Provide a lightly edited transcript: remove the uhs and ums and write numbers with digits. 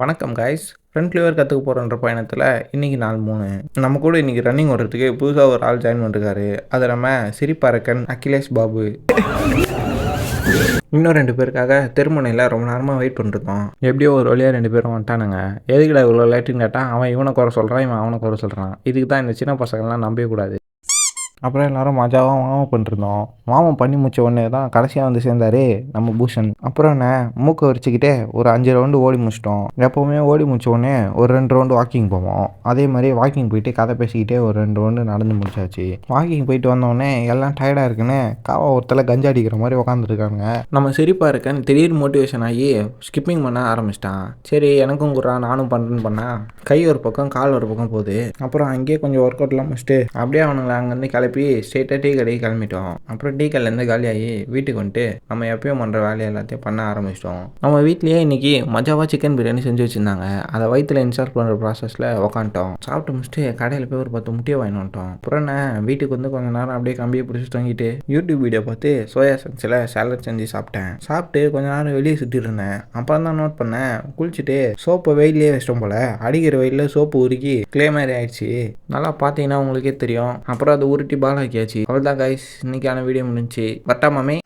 வணக்கம் guys. Front liver கற்றுக்க போகிறன்ற பயணத்தில் இன்றைக்கி நாள் 3. நம்ம கூட இன்றைக்கி ரன்னிங் ஓடுறதுக்கு புதுசாக ஒரு ஆள் ஜாயின் பண்ணிருக்காரு. அது நம்ம சிரிப்பரக்கன் அகிலேஷ் பாபு. இன்னும் 2 பேருக்காக தெருமுனையில் ரொம்ப நேரமாக வெயிட் பண்ணிருக்கோம். எப்படியோ ஒரு வழியாக 2 பேரும் வந்துட்டானுங்க. எதுக்குடா இவ்வளோ லேட்டுன்னு கேட்டால் அவன் இவனை குறை சொல்கிறான், இவன் அவனை குறை சொல்கிறான். இதுக்கு தான் இந்த சின்ன பசங்கள்லாம் நம்பவே கூடாது. அப்புறம் எல்லோரும் மஜாவாக வாமப் பண்ணிருந்தோம். வாமப் பண்ணி முடிச்ச உடனே தான் கடைசியாக வந்து சேர்ந்தார் நம்ம பூஷன். அப்புறம் என்ன மூக்கை வரிச்சிக்கிட்டே ஒரு 5 ரவுண்டு ஓடி முடிச்சிட்டோம். எப்போவுமே ஓடி முடிச்ச உடனே ஒரு 2 ரவுண்டு வாக்கிங் போவோம். அதே மாதிரி வாக்கிங் போயிட்டு கதை பேசிக்கிட்டே ஒரு 2 ரவுண்டு நடந்து முடிச்சாச்சு. வாக்கிங் போயிட்டு வந்தோடனே எல்லாம் டயர்டாக இருக்குன்னு காவா ஒருத்தல கஞ்சா அடிக்கிற மாதிரி உட்காந்துருக்காங்க. நம்ம சிரிப்பாக இருக்கேன்னு திடீர்னு மோட்டிவேஷன் ஆகி ஸ்கிப்பிங் பண்ண ஆரம்பிச்சிட்டான். சரி எனக்கும் குறா நானும் பண்ணுறேன்னு பண்ணால் கை ஒரு பக்கம் கால் ஒரு பக்கம் போகுது. அப்புறம் அங்கேயே கொஞ்சம் ஒர்க் அவுட்லாம் முடிச்சுட்டு அப்படியே அவனுங்களை அங்கேருந்து கிளப்பி ஸ்ட்ரெயிட்டாக டீ கடைக்கு கிளம்பிட்டோம். அப்புறம் டீ கடையிலேருந்து காலியாகி வீட்டுக்கு வந்துட்டு நம்ம எப்பயும் பண்ணுற வேலையை எல்லாத்தையும் பண்ண ஆரம்பிச்சிட்டோம். நம்ம வீட்லேயே இன்றைக்கி மஜாவாக சிக்கன் பிரியாணி செஞ்சு வச்சுருந்தாங்க. அதை வயிற்றில் இன்ஸ்டால் பண்ணுற ப்ராசஸில் உக்காந்துட்டோம். சாப்பிட்டு முடிச்சுட்டு கடையில் போய் ஒரு 10 முட்டையை வாங்கி வந்துட்டோம். அப்புறம் என்ன வீட்டுக்கு வந்து கொஞ்சம் நேரம் அப்படியே கம்பியை பிடிச்சி தூங்கிட்டு யூடியூப் வீடியோ பார்த்து சோயா சன்ஸில் சேலட் செஞ்சு சாப்பிட்டேன். சாப்பிட்டு கொஞ்ச நேரம் வெளியே சுற்றிட்டு இருந்தேன். அப்புறம் தான் நோட் பண்ணேன், குளிச்சுட்டு சோப்பை வெயிலே வச்சிட்டோம் போல். அடிக்கிற வெயிலில் சோப்பு உருக்கி கிளே மாதிரி ஆயிடுச்சு. நல்லா பார்த்தீங்கன்னா உங்களுக்கே தெரியும். அப்புறம் அதை உருட்டி பால் ஆக்கியாச்சு. அவ்வளோதான் கைஸ், இன்னைக்கான வீடியோ முடிஞ்சுச்சு. வட்டாமாமே.